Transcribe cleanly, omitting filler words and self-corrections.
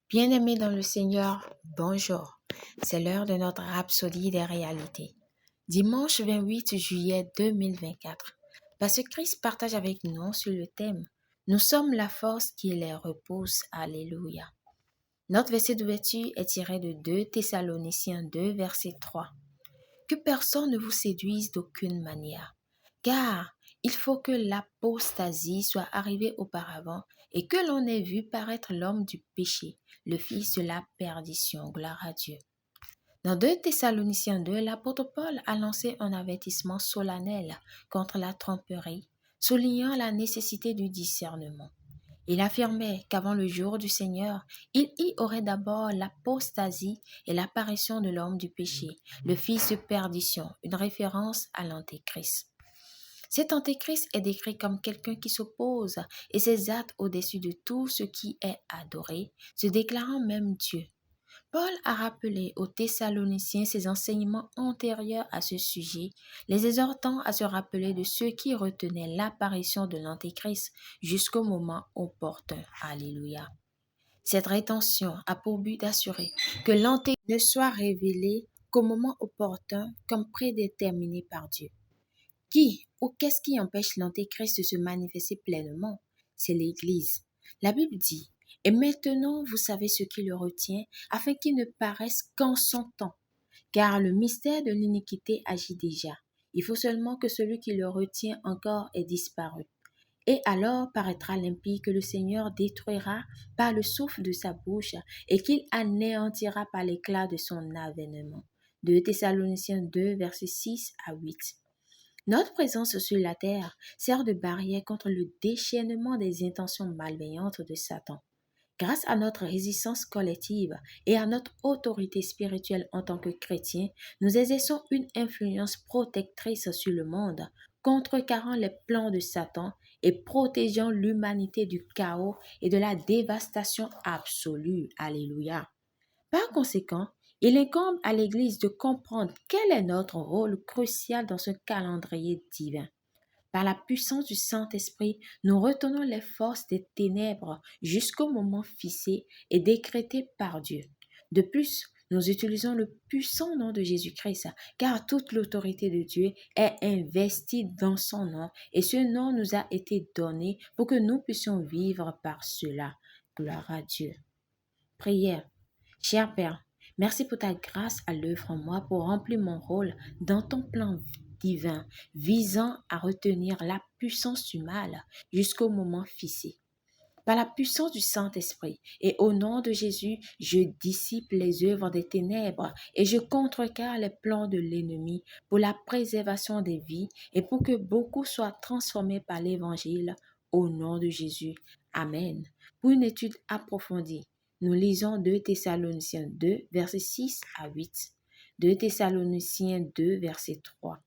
Bien-aimés dans le Seigneur, bonjour. C'est l'heure de notre rhapsodie des réalités. Dimanche 28 juillet 2024. Parce que Christ partage avec nous sur le thème « Nous sommes la force qui les repousse ». Alléluia. Notre verset d'ouverture est tiré de 2 Thessaloniciens 2, verset 3. Que personne ne vous séduise d'aucune manière, car il faut que l'apostasie soit arrivée auparavant et que l'on ait vu paraître l'homme du péché, le fils de la perdition. Gloire à Dieu. Dans 2 Thessaloniciens 2, l'apôtre Paul a lancé un avertissement solennel contre la tromperie, soulignant la nécessité du discernement. Il affirmait qu'avant le jour du Seigneur, il y aurait d'abord l'apostasie et l'apparition de l'homme du péché, le fils de perdition, une référence à l'Antéchrist. Cet Antéchrist est décrit comme quelqu'un qui s'oppose et s'exalte au-dessus de tout ce qui est adoré, se déclarant même Dieu. Paul a rappelé aux Thessaloniciens ses enseignements antérieurs à ce sujet, les exhortant à se rappeler de ceux qui retenaient l'apparition de l'Antéchrist jusqu'au moment opportun. Alléluia. Cette rétention a pour but d'assurer que l'Antéchrist ne soit révélé qu'au moment opportun comme prédéterminé par Dieu. Qui ou qu'est-ce qui empêche l'Antéchrist de se manifester pleinement? C'est l'Église. La Bible dit « Et maintenant vous savez ce qui le retient, afin qu'il ne paraisse qu'en son temps. Car le mystère de l'iniquité agit déjà. Il faut seulement que celui qui le retient encore ait disparu. Et alors paraîtra l'impie que le Seigneur détruira par le souffle de sa bouche et qu'il anéantira par l'éclat de son avènement. » 2 Thessaloniciens 2, versets 6 à 8. Notre présence sur la terre sert de barrière contre le déchaînement des intentions malveillantes de Satan. Grâce à notre résistance collective et à notre autorité spirituelle en tant que chrétiens, nous exerçons une influence protectrice sur le monde, contrecarrant les plans de Satan et protégeant l'humanité du chaos et de la dévastation absolue. Alléluia. Par conséquent, il incombe à l'Église de comprendre quel est notre rôle crucial dans ce calendrier divin. Par la puissance du Saint-Esprit, nous retenons les forces des ténèbres jusqu'au moment fixé et décrété par Dieu. De plus, nous utilisons le puissant nom de Jésus-Christ, car toute l'autorité de Dieu est investie dans son nom, et ce nom nous a été donné pour que nous puissions vivre par cela. Gloire à Dieu. Prière. Cher Père, merci pour ta grâce à l'œuvre en moi pour remplir mon rôle dans ton plan divin, visant à retenir la puissance du mal jusqu'au moment fixé. Par la puissance du Saint-Esprit et au nom de Jésus, je dissipe les œuvres des ténèbres et je contrecarre les plans de l'ennemi pour la préservation des vies et pour que beaucoup soient transformés par l'Évangile au nom de Jésus. Amen. Pour une étude approfondie, nous lisons 2 Thessaloniciens 2, versets 6 à 8. 2 Thessaloniciens 2, verset 3.